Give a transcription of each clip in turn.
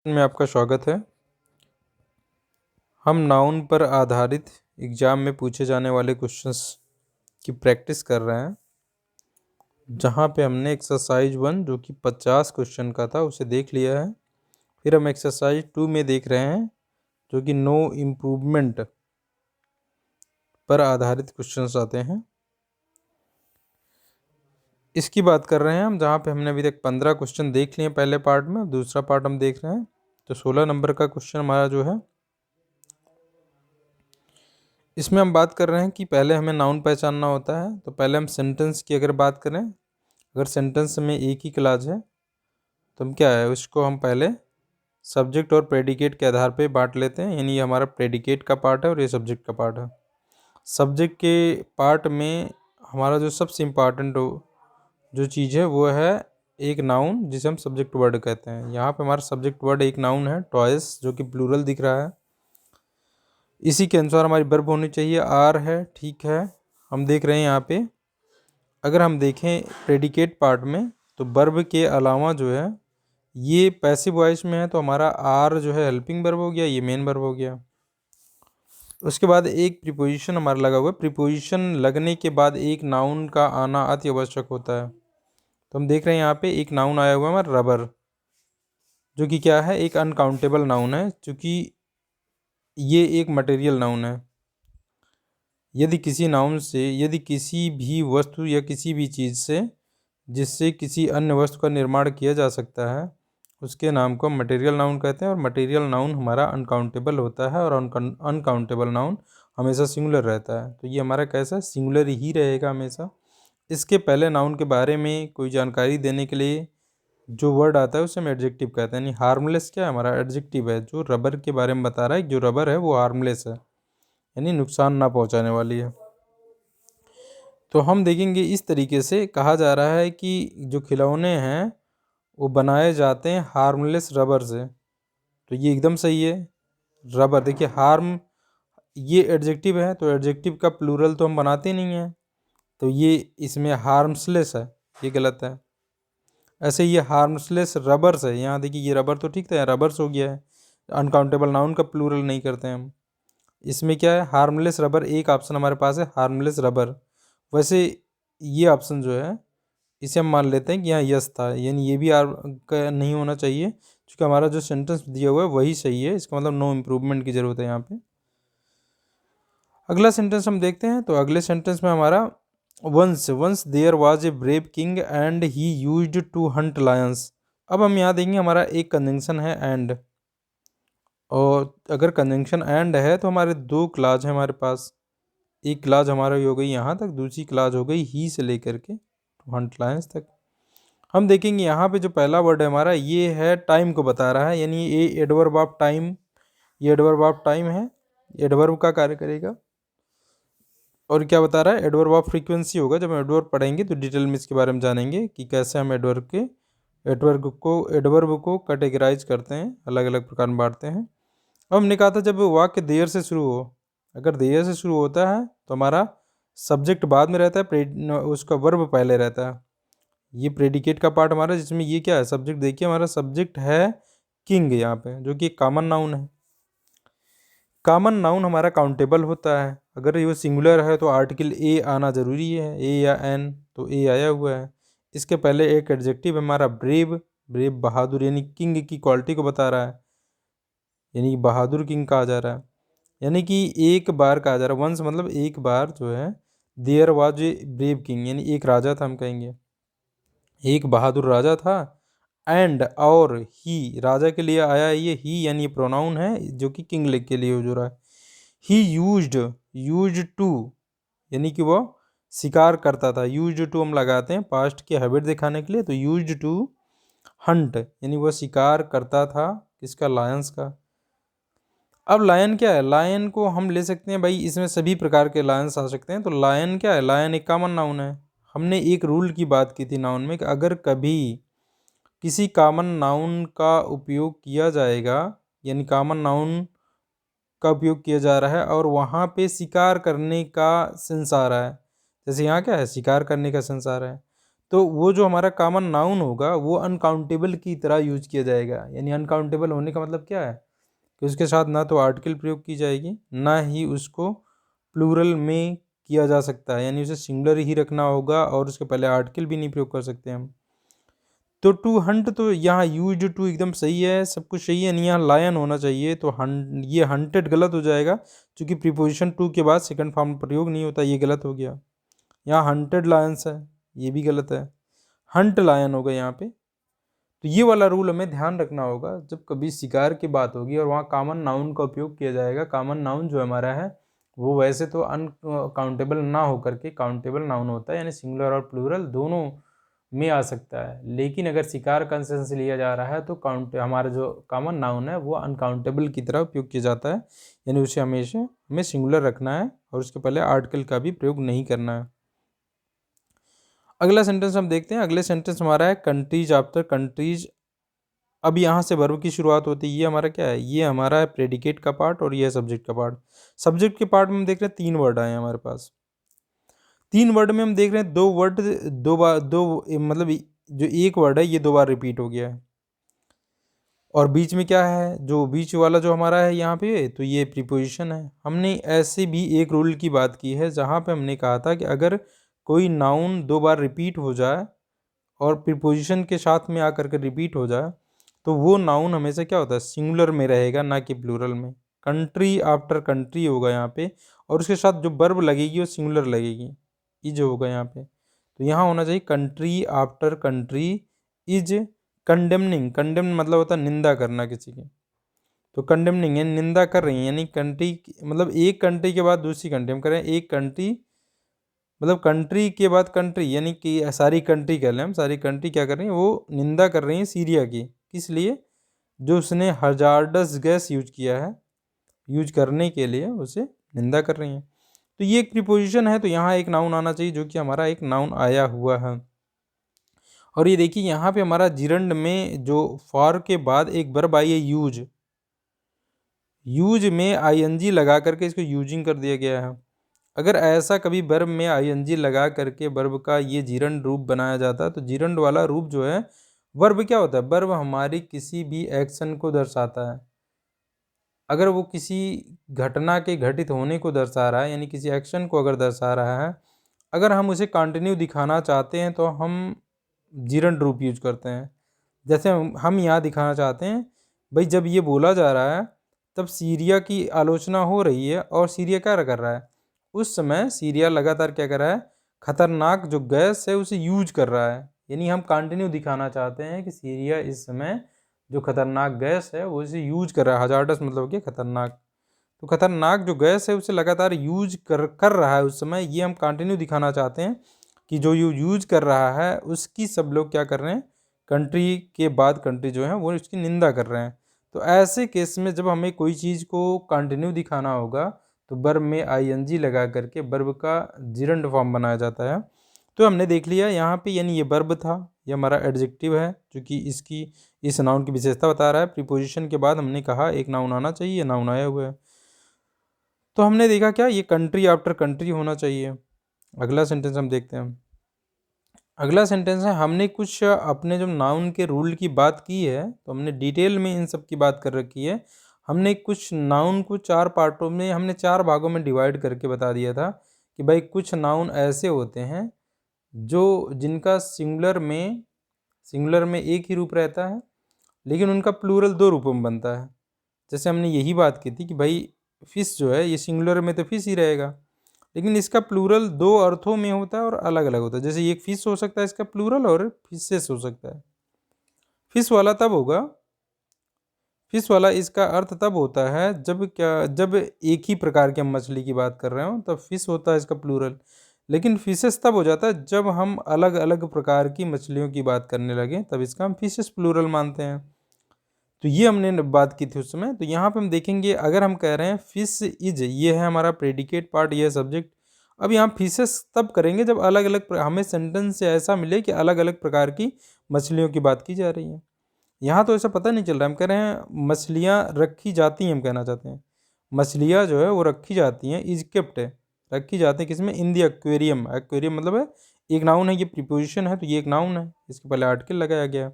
में आपका स्वागत है। हम नाउन पर आधारित एग्जाम में पूछे जाने वाले क्वेश्चंस की प्रैक्टिस कर रहे हैं, जहां पे हमने एक्सरसाइज 1 जो कि 50 क्वेश्चन का था उसे देख लिया है। फिर हम एक्सरसाइज 2 में देख रहे हैं जो कि नो इम्प्रूवमेंट पर आधारित क्वेश्चंस आते हैं। इसकी बात कर रहे हैं हम, जहाँ पे हमने अभी तक 15 क्वेश्चन देख लिए पहले पार्ट में, दूसरा पार्ट हम देख रहे हैं। तो 16 नंबर का क्वेश्चन हमारा जो है, इसमें हम बात कर रहे हैं कि पहले हमें नाउन पहचानना होता है। तो पहले हम सेंटेंस की अगर बात करें, अगर सेंटेंस में एक ही क्लॉज है तो हम क्या है, उसको हम पहले सब्जेक्ट और प्रेडिकेट के आधार पे बांट लेते हैं। यानी ये हमारा प्रेडिकेट का पार्ट है और ये सब्जेक्ट का पार्ट है। सब्जेक्ट के पार्ट में हमारा जो सबसे इम्पॉर्टेंट जो चीज़ है वो है एक नाउन, जिसे हम सब्जेक्ट वर्ड कहते हैं। यहाँ पे हमारा सब्जेक्ट वर्ड एक नाउन है, टॉयस, जो कि प्लूरल दिख रहा है। इसी के अनुसार हमारी वर्ब होनी चाहिए, आर है, ठीक है। हम देख रहे हैं यहाँ पे, अगर हम देखें प्रेडिकेट पार्ट में, तो वर्ब के अलावा जो है ये पैसिव वॉइस में है, तो हमारा आर जो है हेल्पिंग वर्ब हो गया, ये मेन वर्ब हो गया। उसके बाद एक प्रीपोजिशन हमारा लगा हुआ है। प्रीपोजिशन लगने के बाद एक नाउन का आना अति आवश्यक होता है। तो हम देख रहे हैं यहाँ पे एक नाउन आया हुआ है हमारा रबर, जो कि क्या है, एक अनकाउंटेबल नाउन है, क्योंकि ये एक मटेरियल नाउन है। यदि किसी नाउन से, यदि किसी भी वस्तु या किसी भी चीज़ से जिससे किसी अन्य वस्तु का निर्माण किया जा सकता है, उसके नाम को मटेरियल नाउन कहते हैं। और मटेरियल नाउन हमारा अनकाउंटेबल होता है, और अनकाउंटेबल नाउन हमेशा सिंगुलर रहता है। तो ये हमारा कैसा, सिंगुलर ही रहेगा हमेशा। इसके पहले नाउन के बारे में कोई जानकारी देने के लिए जो वर्ड आता है उसे हम एडजेक्टिव कहते हैं। यानी हार्मलेस क्या है, हमारा एडजेक्टिव है, जो रबर के बारे में बता रहा है। जो रबर है वो हार्मलेस है, यानी नुकसान ना पहुंचाने वाली है। तो हम देखेंगे इस तरीके से कहा जा रहा है कि जो खिलौने हैं वो बनाए जाते हैं हार्मलेस रबर से। तो ये एकदम सही है। रबर, देखिए हार्म, ये एडजेक्टिव है, तो एडजेक्टिव का प्लूरल तो हम बनाते नहीं हैं, तो ये इसमें हार्मलेस है, ये गलत है। ऐसे ये हार्मलेस रबर्स है, यहाँ देखिए ये रबर तो ठीक था, रबर्स हो गया है। अनकाउंटेबल नाउन का प्लूरल नहीं करते हैं हम। इसमें क्या है, हार्मलेस रबर, एक ऑप्शन हमारे पास है हार्मलेस रबर। वैसे ये ऑप्शन जो है इसे हम मान लेते हैं कि यहाँ यस था, यानी ये भी आर का नहीं होना चाहिए, क्योंकि हमारा जो सेंटेंस दिया हुआ है वही सही है। इसका मतलब नो इम्प्रूवमेंट की ज़रूरत है यहाँ पे। अगला सेंटेंस हम देखते हैं। तो अगले सेंटेंस में हमारा once there was a brave king and he used to hunt lions. अब हम यहाँ देखेंगे हमारा एक कंजंक्शन है एंड, और अगर कंजंक्शन एंड है तो हमारे दो क्लाज हैं हमारे पास। एक क्लाज हमारा हो गई यहाँ तक, दूसरी क्लाज हो गई ही से लेकर के टू हंट लायंस तक। हम देखेंगे यहाँ पे जो पहला वर्ड है हमारा, ये है टाइम को बता रहा है, यानी ये एडवर्ब ऑफ टाइम, ये एडवर्ब ऑफ टाइम है, एडवर्ब का कार्य करेगा। और क्या बता रहा है, एडवर्ब ऑफ फ्रीक्वेंसी होगा। जब हम एडवर्ब पढ़ेंगे तो डिटेल में इसके बारे में जानेंगे कि कैसे हम एडवर्ब को कैटेगराइज करते हैं, अलग अलग प्रकार में बांटते हैं। अब हमने कहा था जब वाक्य देयर से शुरू हो, अगर देयर से शुरू होता है तो हमारा सब्जेक्ट बाद में रहता है, उसका वर्ब पहले रहता है। ये प्रेडिकेट का पार्ट हमारा, जिसमें ये क्या है, सब्जेक्ट। देखिए हमारा सब्जेक्ट है किंग यहाँ पे, जो कि कॉमन नाउन है। कॉमन नाउन हमारा काउंटेबल होता है। अगर ये सिंगुलर है तो आर्टिकल ए आना ज़रूरी है, ए या एन, तो ए आया हुआ है। इसके पहले एक एडजेक्टिव हमारा ब्रेव, ब्रेव बहादुर, यानी किंग की क्वालिटी को बता रहा है, यानी बहादुर किंग कहा जा रहा है। यानी कि एक बार कहा जा रहा है, वंस मतलब एक बार जो है, there was a brave king, यानी एक राजा था, हम कहेंगे एक बहादुर राजा था। एंड और ही, राजा के लिए आया है ये ही, यानी ये प्रोनाउन है जो कि किंग के लिए हो रहा है। ही यूज्ड टू, यानी कि वो शिकार करता था। यूज्ड टू हम लगाते हैं पास्ट की हैबिट दिखाने के लिए, तो यूज्ड टू हंट, यानी वो शिकार करता था किसका, लायंस का। अब लायन क्या है, लायन को हम ले सकते हैं भाई, इसमें सभी प्रकार के लायंस आ सकते हैं। तो लायन क्या है, लायन एक कॉमन नाउन है। हमने एक रूल की बात की थी नाउन में, कि अगर कभी किसी कॉमन नाउन का उपयोग किया जाएगा, यानी कॉमन नाउन का उपयोग किया जा रहा है और वहाँ पे शिकार करने का सेंस आ रहा है, जैसे यहाँ क्या है, शिकार करने का सेंस आ रहा है, तो वो जो हमारा कॉमन नाउन होगा वो अनकाउंटेबल की तरह यूज किया जाएगा। यानी अनकाउंटेबल होने का मतलब क्या है कि उसके साथ ना तो आर्टिकल प्रयोग की जाएगी, ना ही उसको प्लूरल में किया जा सकता है, यानी उसे सिंगुलर ही रखना होगा और उसके पहले आर्टिकल भी नहीं प्रयोग कर सकते हम। तो टू हंट तो यहाँ यूज टू एकदम सही है, सब कुछ सही है, नहीं यहाँ लायन होना चाहिए, तो ये हंटेड गलत हो जाएगा क्योंकि प्रीपोजिशन टू के बाद सेकंड फॉर्म प्रयोग नहीं होता, ये गलत हो गया। यहाँ हंटेड लायंस है, ये भी गलत है, हंट लायन होगा यहाँ पे। तो ये वाला रूल हमें ध्यान रखना होगा जब कभी शिकार की बात होगी और वहाँ कॉमन नाउन का उपयोग किया जाएगा। कॉमन नाउन जो हमारा है वो वैसे तो अनकाउंटेबल ना होकर के काउंटेबल नाउन होता है, यानी सिंगुलर और प्लूरल दोनों में आ सकता है। लेकिन अगर शिकार का सेंस लिया जा रहा है तो काउंट हमारा जो कॉमन नाउन है वो अनकाउंटेबल की तरह उपयोग किया जाता है, यानी उसे हमेशा हमें सिंगुलर रखना है और उसके पहले आर्टिकल का भी प्रयोग नहीं करना है। अगला सेंटेंस हम देखते हैं। अगले सेंटेंस हमारा है कंट्रीज आफ्टर कंट्रीज। अब यहाँ से वर्ब की शुरुआत होती है। ये हमारा क्या है, ये हमारा है प्रेडिकेट का पार्ट और ये है सब्जेक्ट का पार्ट। सब्जेक्ट के पार्ट में हम देख रहे हैं 3 वर्ड आए हैं हमारे पास। 3 वर्ड में हम देख रहे हैं 2 वर्ड दो बार दो मतलब जो एक वर्ड है ये 2 बार रिपीट हो गया है। और बीच में क्या है, जो बीच वाला जो हमारा है यहाँ पे, तो ये प्रीपोजिशन है। हमने ऐसे भी एक रूल की बात की है जहाँ पे हमने कहा था कि अगर कोई नाउन 2 बार रिपीट हो जाए और प्रीपोजिशन के साथ में आकर के रिपीट हो जाए तो वो नाउन हमेशा क्या होता है, सिंगुलर में रहेगा, ना कि प्लूरल में। कंट्री आफ्टर कंट्री होगा यहाँ पे और उसके साथ जो वर्ब लगेगी वो सिंगुलर लगेगी, ये जो होगा यहाँ पे। तो यहाँ होना चाहिए country after country is condemning. Condemn मतलब होता है निंदा करना किसी की, तो कंडेमनिंग है निंदा कर रही है, यानी कंट्री मतलब एक कंट्री के बाद दूसरी कंट्री। हम करें एक कंट्री मतलब कंट्री के बाद कंट्री, यानी कि सारी कंट्री कह लें हम, सारी कंट्री क्या कर रही है, वो निंदा कर रही है सीरिया की। किस लिए, जो उसने हजार्डस गैस यूज किया है, यूज करने के लिए उसे निंदा कर रही हैं। तो ये एक प्रीपोजिशन है, तो यहाँ एक नाउन आना चाहिए जो कि हमारा एक नाउन आया हुआ है। और ये देखिए यहाँ पे हमारा जिरंड में जो फॉर के बाद एक वर्ब आई है यूज, यूज में आईएनजी लगा करके इसको यूजिंग कर दिया गया है। अगर ऐसा कभी वर्ब में आईएनजी लगा करके वर्ब का ये जीरंड रूप बनाया जाता है तो जीरंड वाला रूप जो है, वर्ब क्या होता है, वर्ब हमारी किसी भी एक्शन को दर्शाता है। अगर वो किसी घटना के घटित होने को दर्शा रहा है, यानी किसी एक्शन को अगर दर्शा रहा है, अगर हम उसे कंटिन्यू दिखाना चाहते हैं तो हम जीरंड रूप यूज करते हैं। जैसे हम यहाँ दिखाना चाहते हैं भाई, जब ये बोला जा रहा है तब सीरिया की आलोचना हो रही है और सीरिया क्या कर रहा है, उस समय सीरिया लगातार क्या कर रहा है, खतरनाक जो गैस है उसे यूज कर रहा है। यानी हम कंटिन्यू दिखाना चाहते हैं कि सीरिया इस समय जो खतरनाक गैस है वो इसे यूज कर रहा है। हजार्डस मतलब कि खतरनाक, तो खतरनाक जो गैस है उसे लगातार यूज कर रहा है उस समय, ये हम कंटिन्यू दिखाना चाहते हैं कि जो यूज कर रहा है उसकी सब लोग क्या कर रहे हैं, कंट्री के बाद कंट्री जो है वो इसकी निंदा कर रहे हैं। तो ऐसे केस में जब हमें कोई चीज़ को कंटिन्यू दिखाना होगा तो वर्ब में आईएनजी लगा करके वर्ब का जिरंड फॉर्म बनाया जाता है। तो हमने देख लिया यहाँ पे, यानी ये वर्ब था, ये हमारा एडजेक्टिव है जो कि इसकी इस नाउन की विशेषता बता रहा है। प्रीपोजिशन के बाद हमने कहा एक नाउन आना चाहिए, नाउन आया हुआ है। तो हमने देखा क्या, ये कंट्री आफ्टर कंट्री होना चाहिए। अगला सेंटेंस हम देखते हैं। अगला सेंटेंस है, हमने कुछ अपने जो नाउन के रूल की बात की है तो हमने डिटेल में इन सब की बात कर रखी है। हमने कुछ नाउन को 4 पार्टों में, हमने 4 भागों में डिवाइड करके बता दिया था कि भाई कुछ नाउन ऐसे होते हैं जो जिनका सिंगुलर में एक ही रूप रहता है लेकिन उनका प्लूरल 2 रूपों में बनता है। जैसे हमने यही बात की थी कि भाई फिश जो है ये सिंगुलर में तो फिश ही रहेगा, लेकिन इसका प्लूरल 2 अर्थों में होता है और अलग अलग होता है। जैसे एक फिश हो सकता है इसका प्लूरल और फिशेस हो सकता है। फिश वाला तब होगा, फिश वाला इसका अर्थ तब होता है जब एक ही प्रकार के हम मछली की बात कर रहे हो तब फिश होता है इसका प्लूरल। लेकिन फिशेस तब हो जाता है जब हम अलग अलग प्रकार की मछलियों की बात करने लगे, तब इसका हम फिशेस प्लूरल मानते हैं। तो ये हमने बात की थी उस समय। तो यहाँ पे हम देखेंगे, अगर हम कह रहे हैं फिश इज, ये है हमारा प्रेडिकेट पार्ट, ये है सब्जेक्ट। अब यहाँ फिशेस तब करेंगे जब अलग अलग हमें सेंटेंस से ऐसा मिले कि अलग अलग प्रकार की मछलियों की बात की जा रही है। यहाँ तो ऐसा पता नहीं चल रहा है, हम कह रहे हैं मछलियाँ रखी जाती हैं, हम कहना चाहते हैं मछलियाँ जो है वो रखी जाती हैं, इज केप्ट है, रखी जाती हैं किसमें, इन दी एक्वेरियम। एक्वेरियम मतलब है एक नाउन है, ये प्रीपोजिशन है, तो ये एक नाउन है, इसके पहले आर्टिकल लगाया गया है।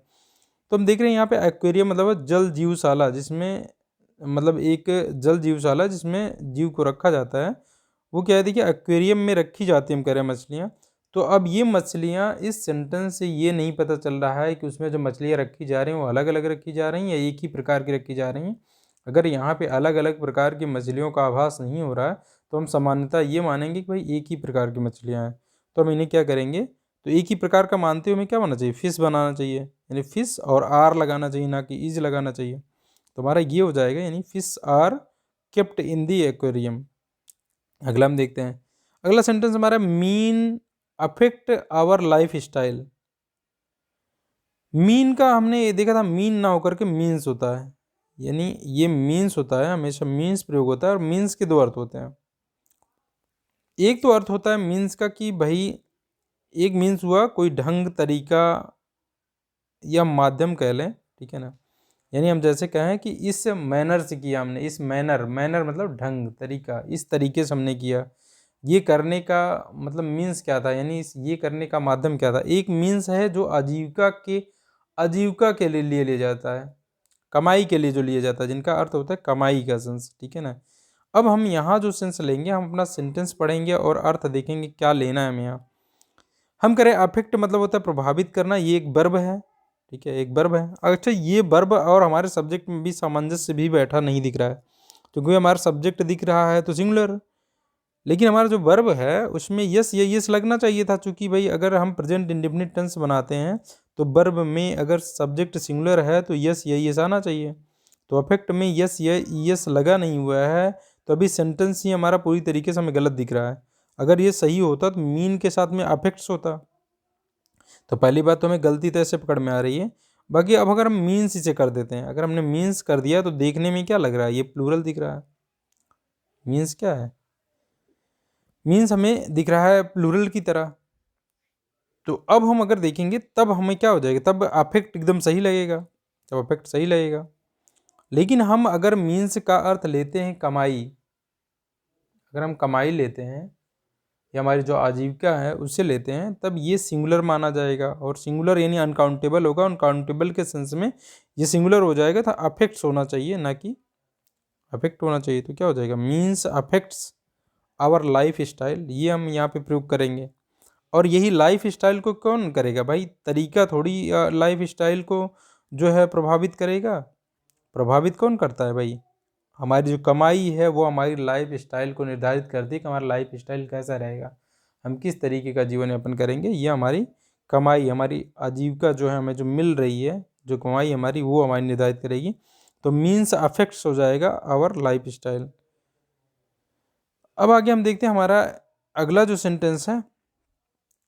तो हम देख रहे हैं यहाँ पे एक्वेरियम मतलब जल जीवशाला, जिसमें मतलब एक जल जीवशाला जिसमें जीव को रखा जाता है, वो क्या है, देखिए एक्वेरियम में रखी जाती है, हम कह रहे हैं मछलियाँ। तो अब ये मछलियाँ, इस सेंटेंस से ये नहीं पता चल रहा है कि उसमें जो मछलियाँ रखी जा रही हैं वो अलग अलग रखी जा रही हैं या एक ही प्रकार की रखी जा रही हैं। अगर यहाँ पे अलग अलग प्रकार की मछलियों का आभास नहीं हो रहा है तो हम सामान्यतः ये मानेंगे कि भाई एक ही प्रकार की मछलियाँ हैं। तो हम इन्हें क्या करेंगे, तो एक ही प्रकार का मानते हुए हमें क्या बनाना चाहिए, फिश बनाना चाहिए, यानी फिश और आर लगाना चाहिए, ना कि इज लगाना चाहिए। तो हमारा ये हो जाएगा, यानी fish are kept in the aquarium. अगला हम देखते हैं, अगला सेंटेंस हमारा mean affect our life style. Mean का हमने ये देखा था, मीन ना होकर के मीन्स होता है, यानी ये मीन्स होता है, हमेशा मीन्स प्रयोग होता है। और मीन्स के दो अर्थ होते हैं। एक तो अर्थ होता है मीन्स का कि भाई एक मीन्स हुआ कोई ढंग, तरीका या माध्यम कह लें, ठीक है ना। यानी हम जैसे कहें कि इस मैनर से किया हमने, इस मैनर, मैनर मतलब ढंग, तरीका, इस तरीके से हमने किया। ये करने का मतलब मीन्स क्या था, यानी इस ये करने का माध्यम क्या था। एक मीन्स है जो आजीविका के लिए लिया जाता है, कमाई के लिए जो लिया जाता है, जिनका अर्थ होता है कमाई का सेंस, ठीक है ना। अब हम यहाँ जो सेंस लेंगे, हम अपना सेंटेंस पढ़ेंगे और अर्थ देखेंगे क्या लेना है हमें यहाँ। हम करें अफेक्ट मतलब होता है प्रभावित करना, ये एक वर्ब है, ठीक है, एक वर्ब है। अच्छा, ये वर्ब और हमारे सब्जेक्ट में भी सामंजस्य भी बैठा नहीं दिख रहा है, क्योंकि हमारा सब्जेक्ट दिख रहा है तो सिंगुलर, लेकिन हमारा जो वर्ब है उसमें यस या यस लगना चाहिए था। चूंकि भाई अगर हम प्रेजेंट इंडेफिनिट टेंस बनाते हैं तो वर्ब में अगर सब्जेक्ट सिंगुलर है तो यस या यस आना चाहिए। तो अफेक्ट में यस या यस लगा नहीं हुआ है, तो अभी सेंटेंस ही हमारा पूरी तरीके से हमें गलत दिख रहा है। अगर ये सही होता तो मीन के साथ में अफेक्ट्स होता। तो पहली बात तो हमें गलती तो ऐसे पकड़ में आ रही है। बाकी अब अगर हम मीन्स इसे कर देते हैं, अगर हमने मीन्स कर दिया तो देखने में क्या लग रहा है, ये प्लूरल दिख रहा है। मीन्स क्या है, मीन्स हमें दिख रहा है प्लूरल की तरह। तो अब हम अगर देखेंगे तब हमें क्या हो जाएगा, तब अफेक्ट एकदम सही लगेगा, तब अफेक्ट सही लगेगा। लेकिन हम अगर मीन्स का अर्थ लेते हैं कमाई, अगर हम कमाई लेते हैं या हमारी जो आजीविका है उससे लेते हैं, तब ये सिंगुलर माना जाएगा। और सिंगुलर यानी अनकाउंटेबल होगा, अनकाउंटेबल के सेंस में ये सिंगुलर हो जाएगा। तो अफेक्ट्स होना चाहिए, ना कि अफेक्ट होना चाहिए। तो क्या हो जाएगा, means affects our life style, ये हम यहाँ पे प्रयोग करेंगे। और यही लाइफ स्टाइल को कौन करेगा भाई, तरीका थोड़ी लाइफ स्टाइल को जो है प्रभावित करेगा। प्रभावित कौन करता है भाई, हमारी जो कमाई है वो हमारी लाइफ स्टाइल को निर्धारित करती है कि हमारा लाइफ स्टाइल कैसा रहेगा, हम किस तरीके का जीवन यापन करेंगे। ये हमारी कमाई, हमारी आजीविका जो है, हमें जो मिल रही है, जो कमाई हमारी, वो हमारी निर्धारित करेगी। तो मीन्स अफेक्ट्स हो जाएगा आवर लाइफ स्टाइल। अब आगे हम देखते हैं हमारा अगला जो सेंटेंस है,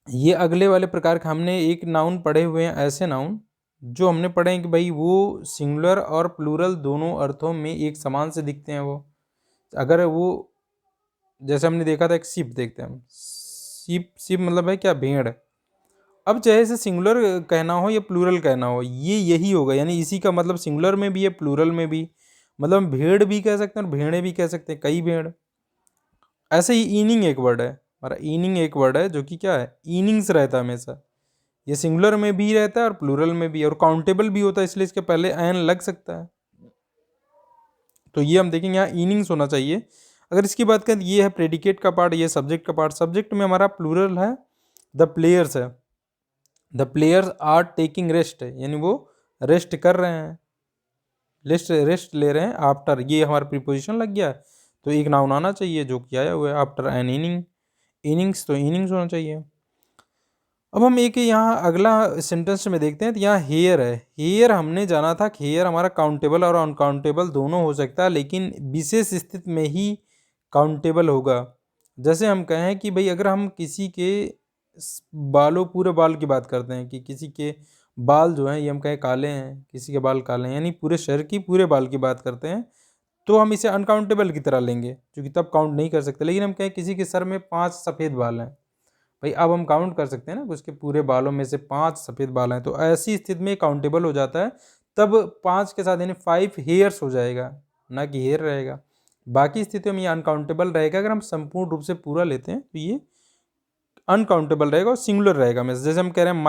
ये अगले वाले प्रकार का। हमने एक नाउन पढ़े हुए हैं, ऐसे नाउन जो हमने पढ़े हैं कि भाई वो सिंगुलर और प्लूरल दोनों अर्थों में एक समान से दिखते हैं। वो अगर वो, जैसे हमने देखा था एक शिप, देखते हैं हम शिप, शिप मतलब है क्या, भेड़। अब चाहे इसे सिंगुलर कहना हो या प्लूरल कहना हो, ये यही होगा, यानी इसी का मतलब सिंगुलर में भी है प्लूरल में भी। मतलब हम भेड़ भी कह सकते हैं और भेड़े भी कह सकते हैं, कई भेड़। ऐसे ही ईनिंग एक वर्ड है, हमारा ईनिंग एक वर्ड है जो कि क्या है, ईनिंग्स रहता है हमेशा। ये सिंगुलर में भी रहता है और प्लूरल में भी, और काउंटेबल भी होता है, इसलिए इसके पहले एन लग सकता है। तो ये हम देखेंगे यहाँ ईनिंग्स होना चाहिए। अगर इसकी बात करें, ये है प्रेडिकेट का पार्ट, ये सब्जेक्ट का पार्ट। सब्जेक्ट में हमारा प्लूरल है, द प्लेयर्स है, the players are taking rest है, यानी वो रेस्ट कर रहे हैं, रेस्ट ले रहे हैं। आफ्टर, ये हमारा प्रीपोजिशन लग गया, तो एक नाउन आना चाहिए जो कि आया हुआ है आफ्टर एन इनिंग, इनिंग्स, तो इनिंग्स होना चाहिए। अब हम एक यहाँ अगला सेंटेंस में देखते हैं, तो यहाँ हेयर है। हेयर हमने जाना था कि हेयर हमारा काउंटेबल और अनकाउंटेबल दोनों हो सकता है, लेकिन विशेष स्थिति में ही काउंटेबल होगा। जैसे हम कहें कि भाई अगर हम किसी के बालों, पूरे बाल की बात करते हैं कि किसी के बाल जो हैं, ये हम कहें काले हैं, किसी के बाल काले हैं, यानी पूरे शरीर की पूरे बाल की बात करते हैं, तो हम इसे अनकाउंटेबल की तरह लेंगे, क्योंकि तब काउंट नहीं कर सकते। लेकिन हम कहें किसी के सर में 5 सफ़ेद बाल हैं, भाई अब हम काउंट कर सकते हैं ना, उसके पूरे बालों में से 5 सफ़ेद बाल हैं, तो ऐसी स्थिति में काउंटेबल हो जाता है। तब 5 के साथ यानी 5 हेयर्स हो जाएगा, ना कि हेयर रहेगा। बाकी स्थितियों में ये अनकाउंटेबल रहेगा। अगर हम संपूर्ण रूप से पूरा लेते हैं तो ये अनकाउंटेबल रहेगा और सिंगुलर रहेगा। मैं जैसे हम कह रहे हैं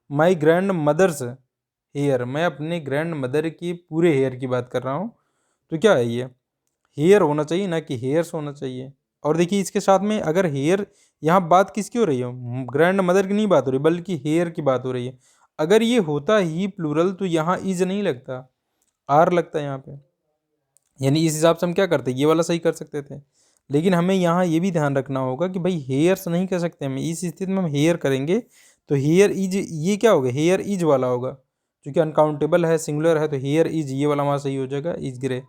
माई ग्रैंड मदर्स हेयर, मैं अपने ग्रैंड मदर की पूरे हेयर की बात कर रहा हूँ। तो क्या है ये, हेयर होना चाहिए ना कि हेयर्स होना चाहिए। और देखिए इसके साथ में अगर हेयर, यहाँ बात किसकी हो रही है, ग्रैंड मदर की नहीं बात हो रही बल्कि हेयर की बात हो रही है। अगर ये होता ही प्लूरल तो यहाँ इज नहीं लगता, आर लगता है यहाँ पे। यानी इस हिसाब से हम क्या करते, ये वाला सही कर सकते थे। लेकिन हमें यहाँ ये भी ध्यान रखना होगा कि भाई हेयर्स नहीं कर सकते हम, इस स्थिति में हम हेयर करेंगे तो हेयर इज, ये क्या होगा, हेयर इज वाला होगा, क्योंकि अनकाउंटेबल है, सिंगुलर है, तो हेयर इज ये वाला वहाँ सही हो जाएगा, इज ग्रे।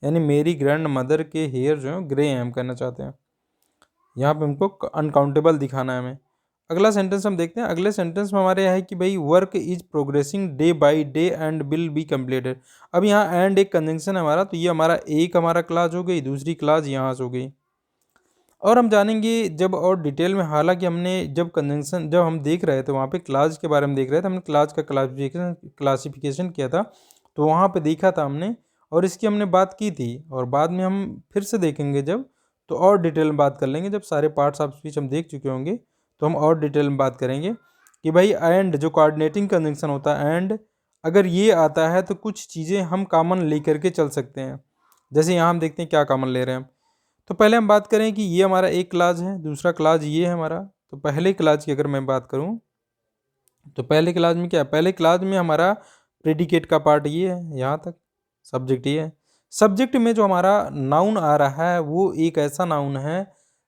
यानी मेरी ग्रैंड मदर के हेयर जो है ग्रे हैं, हम कहना चाहते हैं। यहाँ पे हमको अनकाउंटेबल दिखाना है हमें। अगला सेंटेंस हम देखते हैं। अगले सेंटेंस में हमारे यहाँ है कि भाई work is progressing day by day and will be completed. अब यहाँ एंड एक कंजंक्शन है हमारा, तो ये हमारा एक हमारा क्लास हो गई, दूसरी क्लास यहाँ से हो गई। और हम जानेंगे जब और डिटेल में, हालांकि हमने जब कंजंक्शन जब हम देख रहे थे वहाँ पे क्लास के बारे में देख रहे थे, हमने क्लास का क्लासिफिकेशन किया था, तो वहाँ पे देखा था हमने और इसकी हमने बात की थी। और बाद में हम फिर से देखेंगे जब, तो और डिटेल में बात कर लेंगे। जब सारे पार्ट्स ऑफ स्पीच हम देख चुके होंगे तो हम और डिटेल में बात करेंगे कि भाई एंड जो कोऑर्डिनेटिंग कंजंक्शन होता है, एंड अगर ये आता है तो कुछ चीज़ें हम कॉमन लेकर के चल सकते हैं। जैसे यहाँ हम देखते हैं क्या कॉमन ले रहे हैं हम। तो पहले हम बात करें कि ये हमारा एक क्लास है, दूसरा क्लास ये है हमारा। तो पहले क्लास की अगर मैं बात करूं तो पहले क्लास में क्या है, पहले क्लास में हमारा प्रेडिकेट का पार्ट ये है, यहाँ तक सब्जेक्ट ये है। सब्जेक्ट में जो हमारा नाउन आ रहा है वो एक ऐसा नाउन है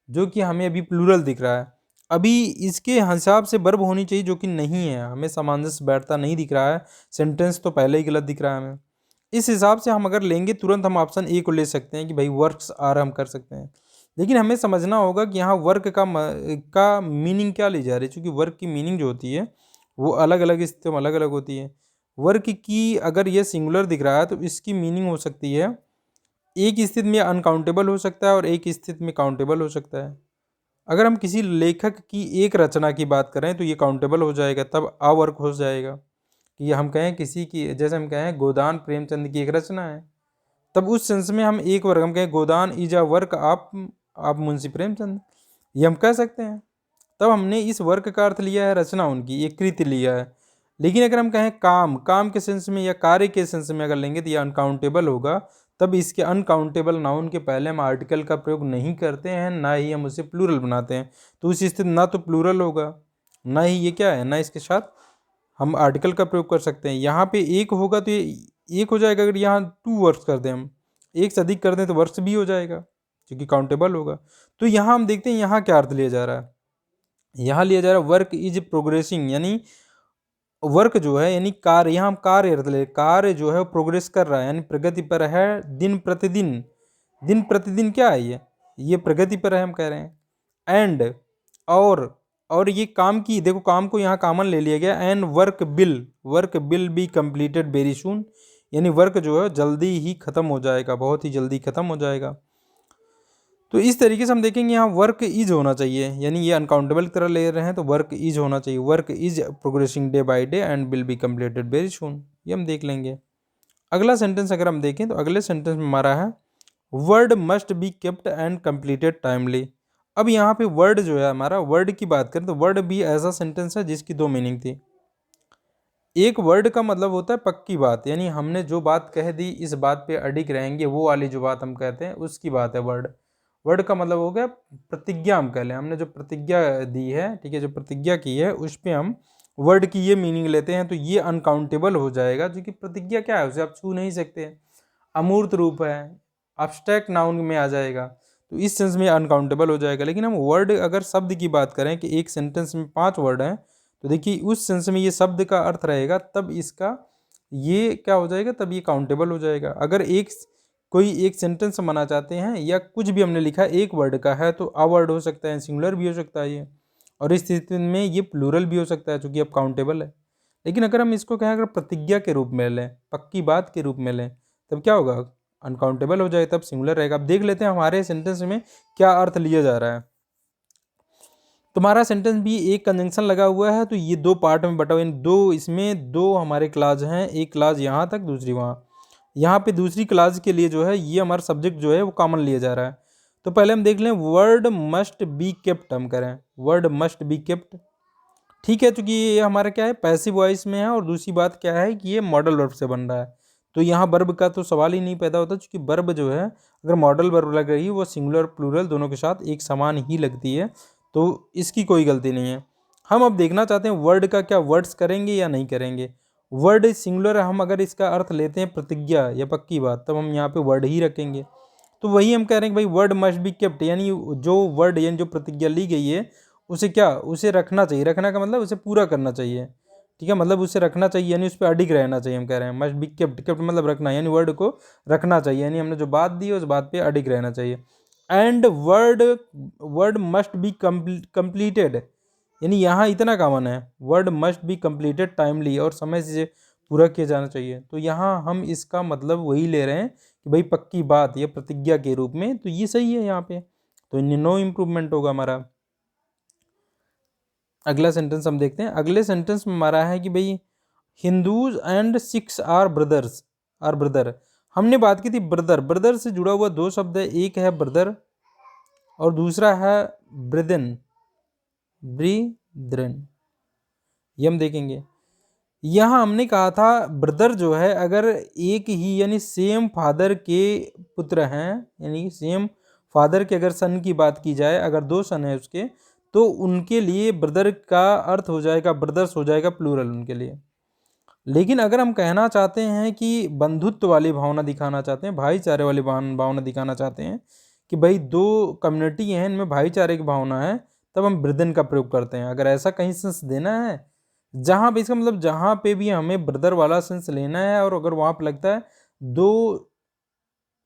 जो कि हमें अभी प्लूरल दिख रहा है। अभी इसके हिसाब से वर्ब होनी चाहिए जो कि नहीं है, हमें सामंजस्य बैठता नहीं दिख रहा है, सेंटेंस तो पहले ही गलत दिख रहा है हमें। इस हिसाब से हम अगर लेंगे तुरंत हम ऑप्शन ए को ले सकते हैं कि भाई वर्क्स आर हम कर सकते हैं। लेकिन हमें समझना होगा कि यहाँ वर्क का मीनिंग क्या ली जा रही है, क्योंकि वर्क की मीनिंग जो होती है वो अलग अलग स्थितियों में अलग अलग होती है। वर्क की अगर ये सिंगुलर दिख रहा है तो इसकी मीनिंग हो सकती है, एक स्थिति में अनकाउंटेबल हो सकता है और एक स्थिति में काउंटेबल हो सकता है। अगर हम किसी लेखक की एक रचना की बात करें तो ये काउंटेबल हो जाएगा, तब अवर्क हो जाएगा। कि हम कहें किसी की, जैसे हम कहें गोदान प्रेमचंद की एक रचना है, तब उस सेंस में हम एक वर्ग, हम कहें गोदान इज अ वर्क आप मुंशी प्रेमचंद, ये हम कह सकते हैं। तब हमने इस वर्क का अर्थ लिया है रचना उनकी, एक कृति लिया है। लेकिन अगर हम कहें काम के सेंस में या कार्य के सेंस में अगर लेंगे तो ये अनकाउंटेबल होगा। तब इसके अनकाउंटेबल नाउन के पहले हम आर्टिकल का प्रयोग नहीं करते हैं, ना ही हम उसे प्लूरल बनाते हैं। तो उस स्थिति ना तो प्लूरल होगा, ना ही ये क्या है, ना इसके साथ हम आर्टिकल का प्रयोग कर सकते हैं। यहाँ पे एक होगा तो ये एक हो जाएगा। अगर यहाँ 2 वर्क्स कर दें हम, एक से अधिक कर दें तो वर्क्स भी हो जाएगा क्योंकि काउंटेबल होगा। तो यहाँ हम देखते हैं यहाँ क्या अर्थ लिया जा रहा है। यहाँ लिया जा रहा है वर्क इज प्रोग्रेसिंग, यानी वर्क जो है यानी कार्य, यहाँ हम कार्य अर्थ ले, कार्य जो है वो प्रोग्रेस कर रहा है यानी प्रगति पर है दिन प्रतिदिन। दिन प्रतिदिन क्या है, ये प्रगति पर है हम कह रहे हैं। एंड और ये काम की, देखो काम को यहाँ कॉमन ले लिया गया। And work bill be completed very soon, यानी वर्क जो है जल्दी ही खत्म हो जाएगा, बहुत ही जल्दी खत्म हो जाएगा। तो इस तरीके से हम देखेंगे यहाँ वर्क इज होना चाहिए, यानी ये अनकाउंटेबल की तरह ले रहे हैं तो वर्क इज होना चाहिए। Work is progressing day by day and will be completed very soon, ये हम देख लेंगे। अगला सेंटेंस अगर हम देखें तो अगले सेंटेंस में हमारा है word must be kept and completed timely. अब यहाँ पे वर्ड जो है हमारा, वर्ड की बात करें तो वर्ड भी ऐसा सेंटेंस है जिसकी 2 मीनिंग थी। एक वर्ड का मतलब होता है पक्की बात, यानी हमने जो बात कह दी इस बात पे अडिग रहेंगे, वो वाली जो बात हम कहते हैं उसकी बात है वर्ड। वर्ड का मतलब हो गया प्रतिज्ञा, हम कह लें हमने जो प्रतिज्ञा दी है, ठीक है, जो प्रतिज्ञा की है उस पर हम वर्ड की ये मीनिंग लेते हैं। तो ये अनकाउंटेबल हो जाएगा, क्योंकि प्रतिज्ञा क्या है, उसे आप छू नहीं सकते, अमूर्त रूप है, अब्स्ट्रैक्ट नाउन में आ जाएगा, तो इस सेंस में अनकाउंटेबल हो जाएगा। लेकिन हम वर्ड अगर शब्द की बात करें कि एक सेंटेंस में 5 वर्ड हैं, तो देखिए उस सेंस में ये शब्द का अर्थ रहेगा, तब इसका ये क्या हो जाएगा, तब ये काउंटेबल हो जाएगा। अगर कोई एक सेंटेंस बनाना चाहते हैं या कुछ भी हमने लिखा है एक वर्ड का है तो अ वर्ड हो सकता है, सिंगुलर भी हो सकता है ये, और इस स्थिति में ये प्लूरल भी हो सकता है चूंकि अब काउंटेबल है। लेकिन अगर हम इसको कहें अगर प्रतिज्ञा के रूप में लें, पक्की बात के रूप में लें, तब क्या होगा, अनकाउंटेबल हो जाए, तब सिंगुलर रहेगा। अब देख लेते हैं हमारे सेंटेंस में क्या अर्थ लिया जा रहा है। तुम्हारा सेंटेंस भी एक कंजंक्शन लगा हुआ है, तो ये 2 पार्ट में बटा हुआ है, दो इसमें 2 हमारे क्लास हैं, एक क्लास यहाँ तक दूसरी वहाँ। यहाँ पे दूसरी क्लास के लिए जो है ये हमारा सब्जेक्ट जो है वो कॉमन लिया जा रहा है। तो पहले हम देख लें वर्ड मस्ट बी केप्ट, हम करें वर्ड मस्ट बी केप्ट। ठीक है, क्योंकि ये हमारा क्या है पैसिव वॉइस में है, और दूसरी बात क्या है कि ये मॉडल वर्ब से बन रहा है, तो यहाँ वर्ब का तो सवाल ही नहीं पैदा होता, क्योंकि वर्ब जो है अगर मॉडल वर्ब लग रही है वो सिंगुलर प्लूरल दोनों के साथ एक समान ही लगती है, तो इसकी कोई गलती नहीं है। हम अब देखना चाहते हैं वर्ड का क्या वर्ड्स करेंगे या नहीं करेंगे। वर्ड सिंगुलर हम अगर इसका अर्थ लेते हैं प्रतिज्ञा या पक्की बात, तब हम यहाँ पे वर्ड ही रखेंगे। तो वही हम कह रहे हैं कि भाई वर्ड मस्ट बी केप्ट, यानी जो वर्ड यानी जो प्रतिज्ञा ली गई है उसे क्या, उसे रखना चाहिए। रखना का मतलब उसे पूरा करना चाहिए, ठीक है, मतलब उसे रखना चाहिए यानी उस पर अडिग रहना चाहिए। हम कह रहे हैं मस्ट बी केप्ट, केप्ट मतलब रखना, यानी वर्ड को रखना चाहिए, यानी हमने जो बात दी है उस बात पे अडिग रहना चाहिए। And word must be completed, यानी यहाँ इतना कॉमन है, word must be completed timely, और समय से पूरा किया जाना चाहिए। तो यहाँ हम इसका मतलब वही ले रहे हैं कि भाई पक्की बात या प्रतिज्ञा के रूप में, तो ये सही है यहाँ पे, तो नो इम्प्रूवमेंट होगा हमारा। अगला सेंटेंस हम देखते हैं। अगले सेंटेंस में हमारा है कि भाई Hindus and Sikhs are brothers, are brother. हमने बात की थी ब्रदर, ब्रदर से जुड़ा हुआ दो शब्द है, एक है ब्रदर और दूसरा है ब्रिदन, ब्रिद्रन, ये हम देखेंगे। यहाँ हमने कहा था ब्रदर जो है अगर एक ही यानी सेम फादर के पुत्र हैं, यानी सेम फादर के अगर सन की बात की जाए, अगर दो सन है उसके, तो उनके लिए ब्रदर का अर्थ हो जाएगा, ब्रदर्स हो जाएगा प्लूरल उनके लिए। लेकिन अगर हम कहना चाहते हैं कि बंधुत्व वाली भावना दिखाना चाहते हैं, भाईचारे वाली भावना दिखाना चाहते हैं कि भाई दो कम्युनिटी हैं इनमें भाईचारे की भावना है, तब हम ब्रिदन का प्रयोग करते हैं। अगर ऐसा कहीं सेंस देना है जहाँ पे, इसका मतलब जहाँ पे भी हमें ब्रदर वाला सेंस लेना है, और अगर वहाँ पे लगता है दो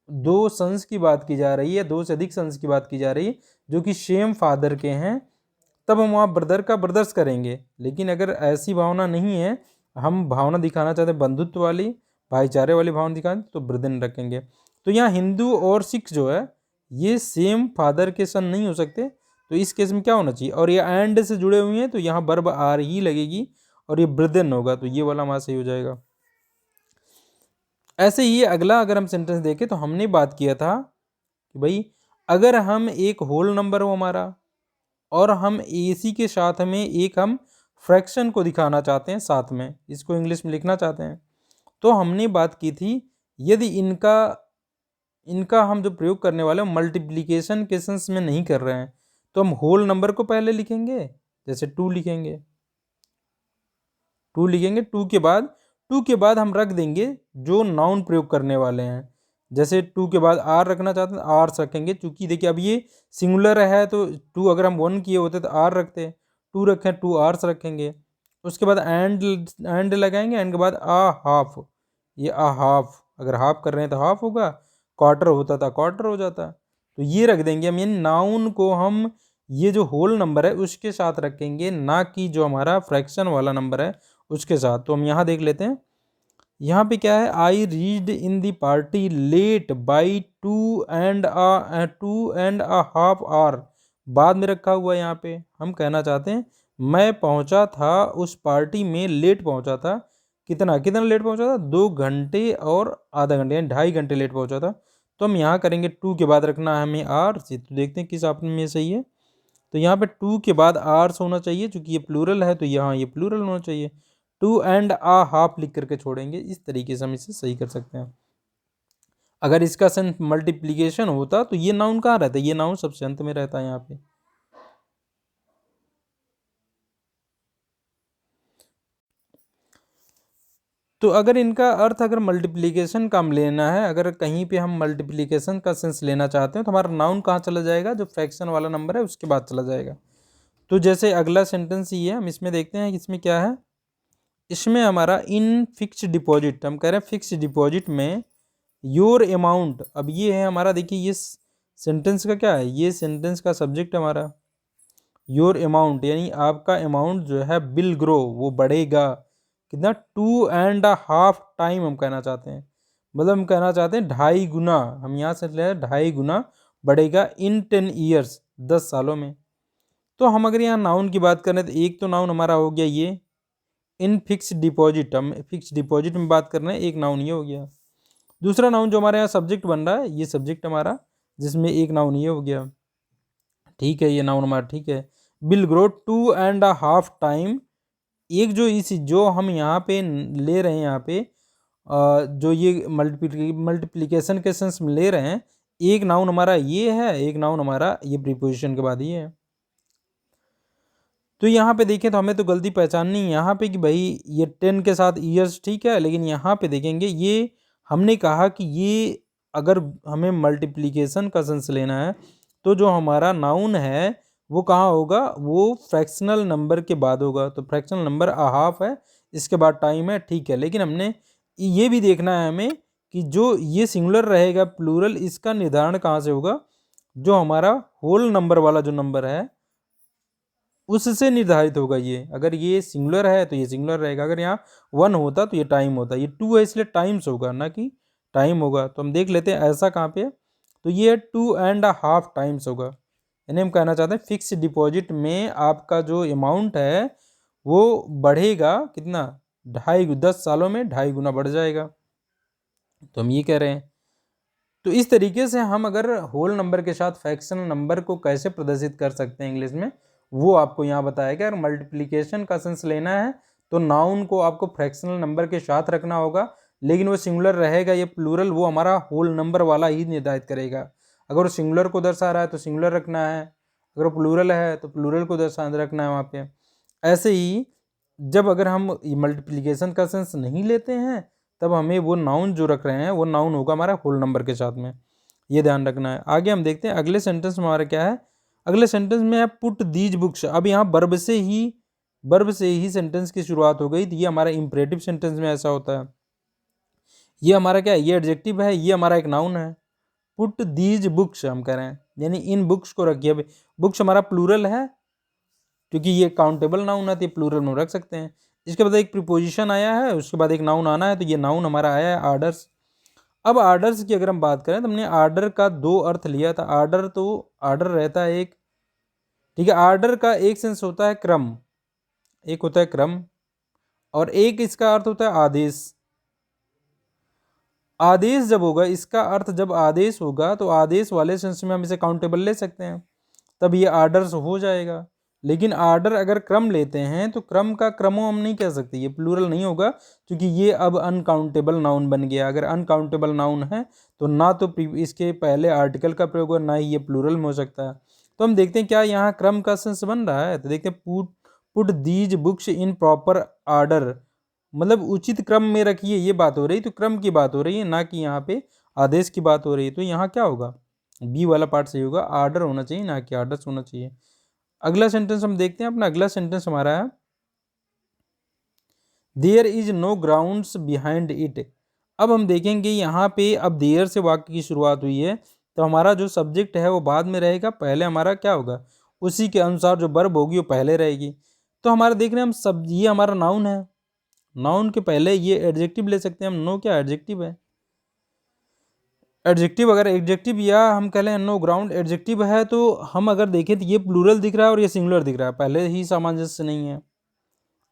दो सन्स की बात की जा रही है, दो से अधिक सन्स की बात की जा रही है जो कि सेम फादर के हैं, तब हम वहाँ ब्रदर का ब्रदर्स करेंगे। लेकिन अगर ऐसी भावना नहीं है, हम भावना दिखाना चाहते हैं बंधुत्व वाली, भाईचारे वाली भावना दिखाना, तो ब्रिदन रखेंगे। तो यहाँ हिंदू और सिख जो है ये सेम फादर के सन नहीं हो सकते, तो इस केस में क्या होना चाहिए, और ये एंड से जुड़े हुए हैं तो यहाँ वर्ब आर ही लगेगी और ये ब्रिदन होगा, तो ये वाला हमारा सही हो जाएगा। ऐसे ही अगला अगर हम सेंटेंस देखें तो हमने बात किया था कि भाई अगर हम एक होल नंबर हो हमारा और हम इसी के साथ में एक हम फ्रैक्शन को दिखाना चाहते हैं साथ में, इसको इंग्लिश में लिखना चाहते हैं, तो हमने बात की थी यदि इनका हम जो प्रयोग करने वाले मल्टीप्लिकेशन के सेंस में नहीं कर रहे हैं, तो हम होल नंबर को पहले लिखेंगे, जैसे 2 लिखेंगे, 2 लिखेंगे, 2 के बाद हम रख देंगे जो नाउन प्रयोग करने वाले हैं। जैसे 2 के बाद आर रखना चाहते हैं, आर रखेंगे, चूंकि देखिए अब ये सिंगुलर है तो 2 अगर हम 1 किए होते तो आर रखते, 2 रखें 2 आर्स रखेंगे। उसके बाद एंड लगाएंगे, एंड के बाद आ हाफ, ये आ हाफ, अगर हाफ कर रहे हैं तो हाफ होगा, क्वार्टर होता था क्वार्टर हो जाता, तो ये रख देंगे हम। यानी नाउन को हम ये जो होल नंबर है उसके साथ रखेंगे, ना कि जो हमारा फ्रैक्शन वाला नंबर है उसके साथ। तो हम यहाँ देख लेते हैं, यहाँ पे क्या है, I reached in the party late by 2.5 hour, बाद में रखा हुआ है। यहाँ पे हम कहना चाहते हैं मैं पहुँचा था उस पार्टी में, लेट पहुँचा था, कितना लेट पहुँचा था, 2 घंटे और आधा घंटे यानी 2.5 घंटे लेट पहुँचा था। तो हम यहाँ करेंगे 2 के बाद रखना है हमें आर, तो देखते हैं किस आपने में सही है। तो यहाँ पे 2 के बाद आर्स होना चाहिए, क्योंकि ये प्लूरल है तो यहाँ ये प्लूरल होना चाहिए। 2.5 लिख करके छोड़ेंगे, इस तरीके से हम इसे सही कर सकते हैं। अगर इसका सेंस मल्टीप्लिकेशन होता तो ये नाउन कहाँ रहता, ये नाउन सबसे अंत में रहता है यहाँ पे। तो अगर इनका अर्थ अगर मल्टीप्लिकेशन का हम लेना है, अगर कहीं पे हम मल्टीप्लिकेशन का सेंस लेना चाहते हैं, तो हमारा नाउन कहाँ चला जाएगा, जो फ्रैक्शन वाला नंबर है उसके बाद चला जाएगा। तो जैसे अगला सेंटेंस ये है, हम इसमें देखते हैं कि इसमें क्या है। इसमें हमारा इन फिक्स्ड डिपॉजिट, हम कह रहे हैं फिक्स्ड डिपॉजिट में योर अमाउंट, अब ये है हमारा, देखिए ये सेंटेंस का क्या है, ये सेंटेंस का सब्जेक्ट हमारा योर अमाउंट, यानी आपका अमाउंट जो है विल ग्रो, वो बढ़ेगा कितना, 2.5 टाइम हम कहना चाहते हैं, मतलब हम कहना चाहते हैं 2.5 गुना, हम यहाँ से ले 2.5 गुना बढ़ेगा इन 10 ईयर्स, 10 सालों में। तो हम अगर यहाँ नाउन की बात करें तो एक तो नाउन हमारा हो गया ये इन फिक्स डिपॉजिट, हम फिक्स डिपॉजिट में बात कर रहे हैं, एक नाउन ये हो गया। दूसरा नाउन जो हमारे यहाँ सब्जेक्ट बन रहा है, ये सब्जेक्ट हमारा जिसमें एक नाउन ये हो गया, ठीक है, ये नाउन हमारा ठीक है। विल ग्रो 2.5 टाइम, एक जो हम यहाँ पे ले रहे हैं, यहाँ पे जो ये मल्टीप्लिकेशन के सेंस में ले रहे हैं, एक नाउन हमारा ये है, एक नाउन हमारा ये प्रीपोजिशन के बाद ये है। तो यहाँ पे देखें तो हमें तो गलती पहचाननी है यहाँ पे कि भाई ये 10 के साथ ईयर्स ठीक है, लेकिन यहाँ पे देखेंगे ये हमने कहा कि ये अगर हमें मल्टीप्लिकेशन का सेंस लेना है तो जो हमारा नाउन है वो कहाँ होगा, वो फ्रैक्शनल नंबर के बाद होगा। तो फ्रैक्शनल नंबर हाफ है, इसके बाद टाइम है, ठीक है। लेकिन हमने ये भी देखना है हमें कि जो ये सिंगुलर रहेगा प्लूरल, इसका निर्धारण कहाँ से होगा, जो हमारा होल नंबर वाला जो नंबर है उससे निर्धारित होगा। ये अगर ये सिंगुलर है तो ये सिंगुलर रहेगा, अगर यहाँ 1 होता तो ये टाइम होता, ये 2 है इसलिए टाइम्स होगा ना कि टाइम होगा। तो हम देख लेते हैं ऐसा कहाँ पे है, तो ये 2.5 टाइम्स होगा। यानी हम कहना चाहते हैं फिक्स डिपॉजिट में आपका जो अमाउंट है वो बढ़ेगा कितना, 10 सालों में 2.5 गुना बढ़ जाएगा। तो हम ये कह रहे हैं। तो इस तरीके से हम अगर होल नंबर के साथ फ्रैक्शनल नंबर को कैसे प्रदर्शित कर सकते हैं इंग्लिश में, वो आपको यहाँ बताया गया। अगर मल्टीप्लिकेशन का सेंस लेना है तो नाउन को आपको फ्रैक्शनल नंबर के साथ रखना होगा, लेकिन वो सिंगुलर रहेगा, ये प्लूरल वो हमारा होल नंबर वाला ही निर्धारित करेगा। अगर वो सिंगुलर को दर्शा रहा है तो सिंगुलर रखना है, अगर वो प्लूरल है तो प्लूरल को दर्शा रखना है वहाँ पे। ऐसे ही जब अगर हम मल्टीप्लिकेशन का सेंस नहीं लेते हैं तब हमें वो नाउन जो रख रहे हैं वो नाउन होगा हमारा होल नंबर के साथ में, ये ध्यान रखना है। आगे हम देखते हैं अगले सेंटेंस में हमारा क्या है। अगले सेंटेंस में है पुट दीज बुक्स। अब यहाँ वर्ब से ही सेंटेंस की शुरुआत हो गई, तो ये हमारा इंपरेटिव सेंटेंस में ऐसा होता है। ये हमारा क्या है, ये एडजेक्टिव है, ये हमारा एक नाउन है। पुट दीज बुक्स हम कह रहे हैं, यानी इन बुक्स को रखिए। अब बुक्स हमारा प्लूरल है क्योंकि ये काउंटेबल नाउन है तो ये प्लूरल में रख सकते हैं। इसके बाद एक प्रीपोजिशन आया है, उसके बाद एक नाउन आना है, तो ये नाउन हमारा आया है आर्डर्स। अब आर्डर्स की अगर हम बात करें तो हमने आर्डर का 2 अर्थ लिया था। आर्डर तो आर्डर रहता है एक, ठीक है। आर्डर का एक सेंस होता है क्रम, एक होता है क्रम, और एक इसका अर्थ होता है आदेश। आदेश जब होगा, इसका अर्थ जब आदेश होगा तो आदेश वाले सेंस में हम इसे काउंटेबल ले सकते हैं, तब ये आर्डर्स हो जाएगा। लेकिन आर्डर अगर क्रम लेते हैं तो क्रम का क्रमों हम नहीं कह सकते, ये प्लूरल नहीं होगा क्योंकि ये अब अनकाउंटेबल नाउन बन गया। अगर अनकाउंटेबल नाउन है तो ना तो इसके पहले आर्टिकल का प्रयोग और ना ही ये प्लूरल में हो सकता है। तो हम देखते हैं क्या यहाँ क्रम का सेंस बन रहा है, तो देखते हैं put these books in proper order, मतलब उचित क्रम में रखिए, ये बात हो रही। तो क्रम की बात हो रही है, ना कि यहाँ पे आदेश की बात हो रही है। तो यहाँ क्या होगा, बी वाला पार्ट सही होगा, आर्डर होना चाहिए ना कि आर्डर्स होना चाहिए। अगला सेंटेंस हम देखते हैं। अपना अगला सेंटेंस हमारा है there is no grounds behind it. अब हम देखेंगे यहाँ पे, अब देयर से वाक्य की शुरुआत हुई है तो हमारा जो सब्जेक्ट है वो बाद में रहेगा, पहले हमारा क्या होगा, उसी के अनुसार जो वर्ब होगी वो पहले रहेगी। तो हमारा देख रहे हैं हम सब, ये हमारा नाउन है, नाउन के पहले ये एडजेक्टिव ले सकते हैं हम। नो क्या एडजेक्टिव है, एडजेक्टिव अगर एडजेक्टिव या हम कह लें नो ग्राउंड एडजेक्टिव है तो हम अगर देखें तो ये प्लूरल दिख रहा है और ये सिंगुलर दिख रहा है, पहले ही सामंजस्य नहीं है।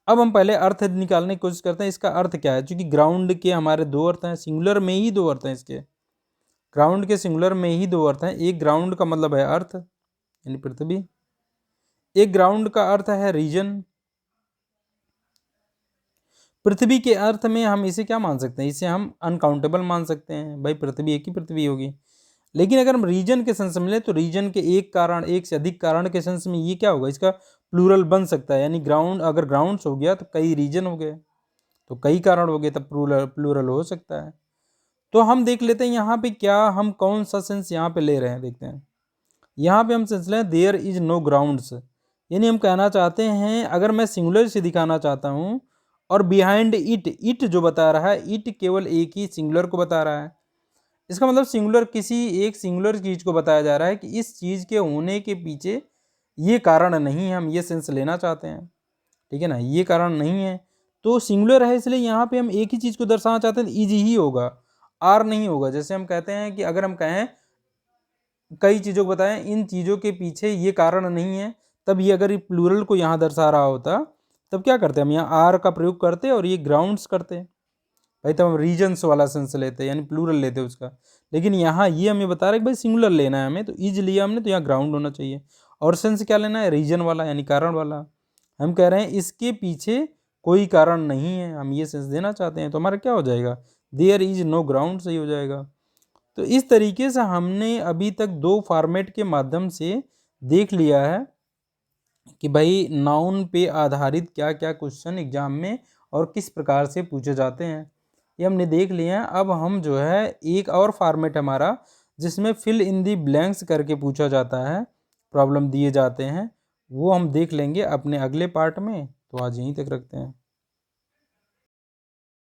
अब हम पहले अर्थ निकालने की कोशिश करते हैं, इसका अर्थ क्या है, क्योंकि ग्राउंड के हमारे 2 अर्थ हैं, सिंगुलर में ही 2 अर्थ हैं इसके, ग्राउंड के सिंगुलर में ही 2 अर्थ हैं। एक ग्राउंड का मतलब है अर्थ यानी पृथ्वी, एक ग्राउंड का अर्थ है रीजन। पृथ्वी के अर्थ में हम इसे क्या मान सकते हैं, इसे हम अनकाउंटेबल मान सकते हैं, भाई पृथ्वी एक ही पृथ्वी होगी। लेकिन अगर हम रीजन के सेंस में लें तो रीजन के एक कारण, एक से अधिक कारण के सेंस में ये क्या होगा, इसका प्लूरल बन सकता है। यानी ग्राउंड अगर ग्राउंड्स हो गया तो कई रीजन हो गए, तो कई कारण हो गए, तब प्लूरल हो सकता है। तो हम देख लेते हैं यहाँ पे क्या हम कौन सा सेंस यहाँ पे ले रहे हैं, देखते हैं। यहाँ पे हम सेंस लें देयर इज नो ग्राउंड्स, यानी हम कहना चाहते हैं, अगर मैं सिंगुलर से दिखाना चाहता हूँ और बिहाइंड इट, इट जो बता रहा है, इट केवल एक ही सिंगुलर को बता रहा है। इसका मतलब सिंगुलर, किसी एक सिंगुलर चीज को बताया जा रहा है कि इस चीज के होने के पीछे ये कारण नहीं है, हम ये सेंस लेना चाहते हैं, ठीक है ना, ये कारण नहीं है। तो सिंगुलर है इसलिए यहाँ पे हम एक ही चीज को दर्शाना चाहते हैं, इज ही होगा, आर नहीं होगा। जैसे हम कहते हैं कि अगर हम कहें कई चीज़ों को बताएं, इन चीज़ों के पीछे ये कारण नहीं है, तब ये अगर प्लूरल को यहाँ दर्शा रहा होता तब क्या करते हम यहाँ आर का प्रयोग करते और ये ग्राउंड्स करते। भाई तब हम रीजन्स वाला सेंस लेते यानी प्लूरल लेते उसका, लेकिन यहाँ ये हमें बता रहा है कि भाई सिंगुलर लेना है हमें, तो इज लिया हमने तो यहाँ ग्राउंड होना चाहिए। और सेंस क्या लेना है, रीजन वाला यानी कारण वाला। हम कह रहे हैं इसके पीछे कोई कारण नहीं है, हम ये सेंस देना चाहते हैं, तो हमारा क्या हो जाएगा, देयर इज नो ग्राउंड, सही हो जाएगा। तो इस तरीके से हमने अभी तक दो फॉर्मेट के माध्यम से देख लिया है कि भाई नाउन पे आधारित क्या क्या क्वेश्चन एग्जाम में और किस प्रकार से पूछे जाते हैं, ये हमने देख लिए हैं। अब हम जो है एक और फॉर्मेट हमारा जिसमें फिल इन दी ब्लैंक्स करके पूछा जाता है, प्रॉब्लम दिए जाते हैं, वो हम देख लेंगे अपने अगले पार्ट में। तो आज यहीं तक रखते हैं।